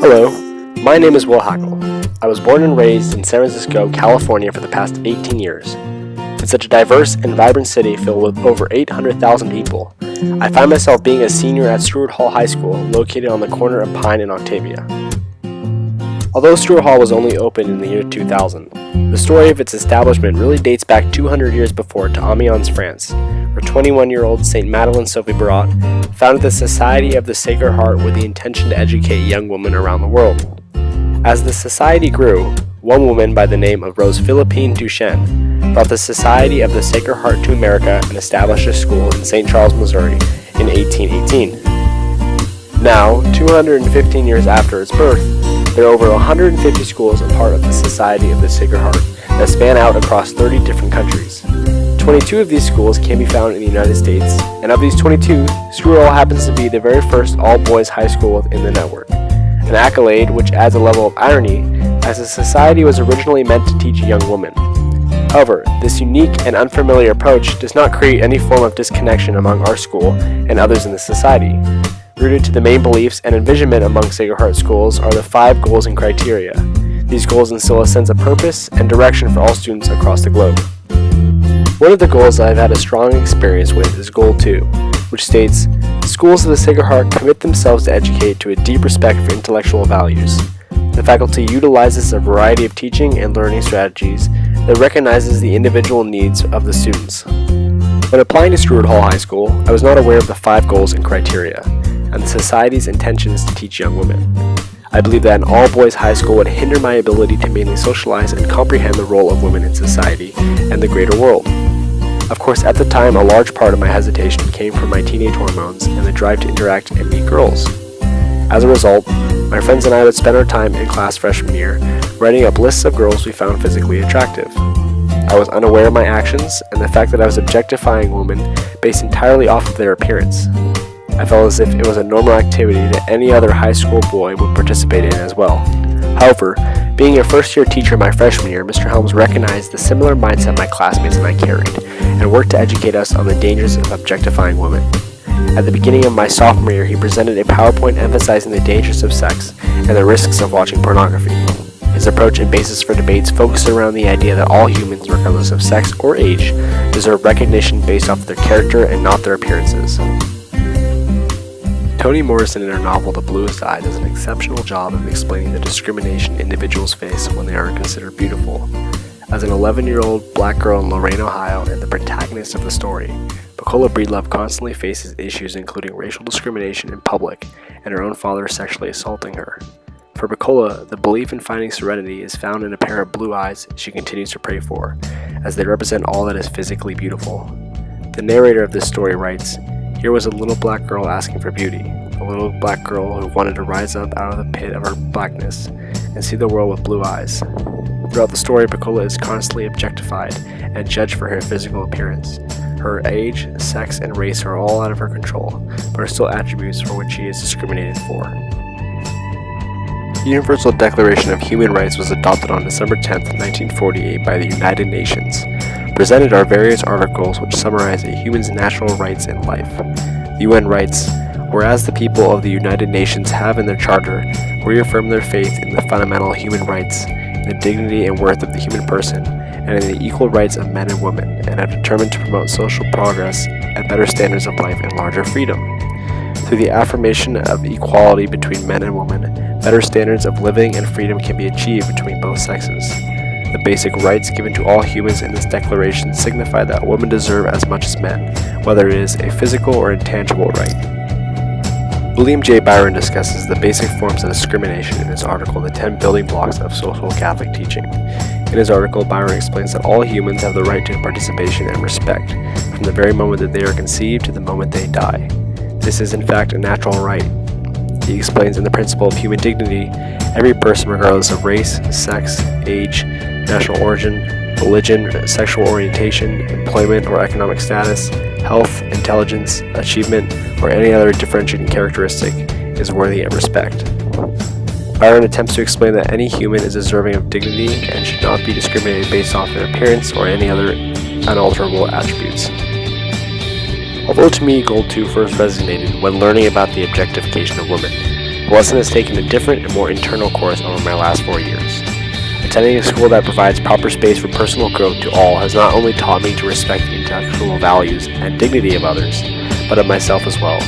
Hello, my name is Will Hackel. I was born and raised in San Francisco, California for the past 18 years. It's such a diverse and vibrant city filled with over 800,000 people. I find myself being a senior at Stewart Hall High School, located on the corner of Pine and Octavia. Although Stewart Hall was only opened in the year 2000, the story of its establishment really dates back 200 years before to Amiens, France, where 21-year-old St. Madeleine Sophie Barat founded the Society of the Sacred Heart with the intention to educate young women around the world. As the society grew, one woman by the name of Rose Philippine Duchesne brought the Society of the Sacred Heart to America and established a school in St. Charles, Missouri in 1818. Now, 215 years after its birth, there are over 150 schools a part of the Society of the Sacred Heart that span out across 30 different countries. 22 of these schools can be found in the United States, and of these 22, Stewart Hall happens to be the very first all-boys high school within the network. An accolade which adds a level of irony, as the society was originally meant to teach young women. However, this unique and unfamiliar approach does not create any form of disconnection among our school and others in the society. Rooted to the main beliefs and envisionment among Sacred Heart schools are the 5 goals and criteria. These goals instill a sense of purpose and direction for all students across the globe. One of the goals I've had a strong experience with is Goal 2, which states, "Schools of the Sacred Heart commit themselves to educate to a deep respect for intellectual values. The faculty utilizes a variety of teaching and learning strategies that recognizes the individual needs of the students." When applying to Stewart Hall High School, I was not aware of the 5 goals and criteria, and the Society's intentions to teach young women. I believe that an all-boys high school would hinder my ability to mainly socialize and comprehend the role of women in society and the greater world. Of course, at the time, a large part of my hesitation came from my teenage hormones and the drive to interact and meet girls. As a result, my friends and I would spend our time in class freshman year writing up lists of girls we found physically attractive. I was unaware of my actions and the fact that I was objectifying women based entirely off of their appearance. I felt as if it was a normal activity that any other high school boy would participate in as well. However, being a first-year teacher my freshman year, Mr. Helms recognized the similar mindset my classmates and I carried, and worked to educate us on the dangers of objectifying women. At the beginning of my sophomore year, he presented a PowerPoint emphasizing the dangers of sex and the risks of watching pornography. His approach and basis for debates focused around the idea that all humans, regardless of sex or age, deserve recognition based off their character and not their appearances. Toni Morrison in her novel The Bluest Eye does an exceptional job of explaining the discrimination individuals face when they are considered beautiful. As an 11-year-old black girl in Lorain, Ohio, and the protagonist of the story, Bacola Breedlove constantly faces issues including racial discrimination in public and her own father sexually assaulting her. For Bacola, the belief in finding serenity is found in a pair of blue eyes she continues to pray for, as they represent all that is physically beautiful. The narrator of this story writes, "Here was a little black girl asking for beauty, a little black girl who wanted to rise up out of the pit of her blackness and see the world with blue eyes." Throughout the story, Bacola is constantly objectified and judged for her physical appearance. Her age, sex, and race are all out of her control, but are still attributes for which she is discriminated for. The Universal Declaration of Human Rights was adopted on December 10, 1948 by the United Nations. Presented are various articles which summarize a human's natural rights in life. The UN writes, "Whereas the people of the United Nations have in their charter reaffirmed their faith in the fundamental human rights, in the dignity and worth of the human person, and in the equal rights of men and women, and have determined to promote social progress and better standards of life and larger freedom. Through the affirmation of equality between men and women, better standards of living and freedom can be achieved between both sexes. The basic rights given to all humans in this declaration signify that women deserve as much as men, whether it is a physical or intangible right." William J. Byron discusses the basic forms of discrimination in his article, The 10 Building Blocks of Social Catholic Teaching. In his article, Byron explains that all humans have the right to participation and respect, from the very moment that they are conceived to the moment they die. This is in fact a natural right. He explains in the principle of human dignity, every person regardless of race, sex, age, national origin, religion, sexual orientation, employment or economic status, health, intelligence, achievement, or any other differentiating characteristic is worthy of respect. Byron attempts to explain that any human is deserving of dignity and should not be discriminated based off their appearance or any other unalterable attributes. Although to me Goal 2 first resonated when learning about the objectification of women, the lesson has taken a different and more internal course over my last 4 years. Attending a school that provides proper space for personal growth to all has not only taught me to respect the intellectual values and dignity of others, but of myself as well.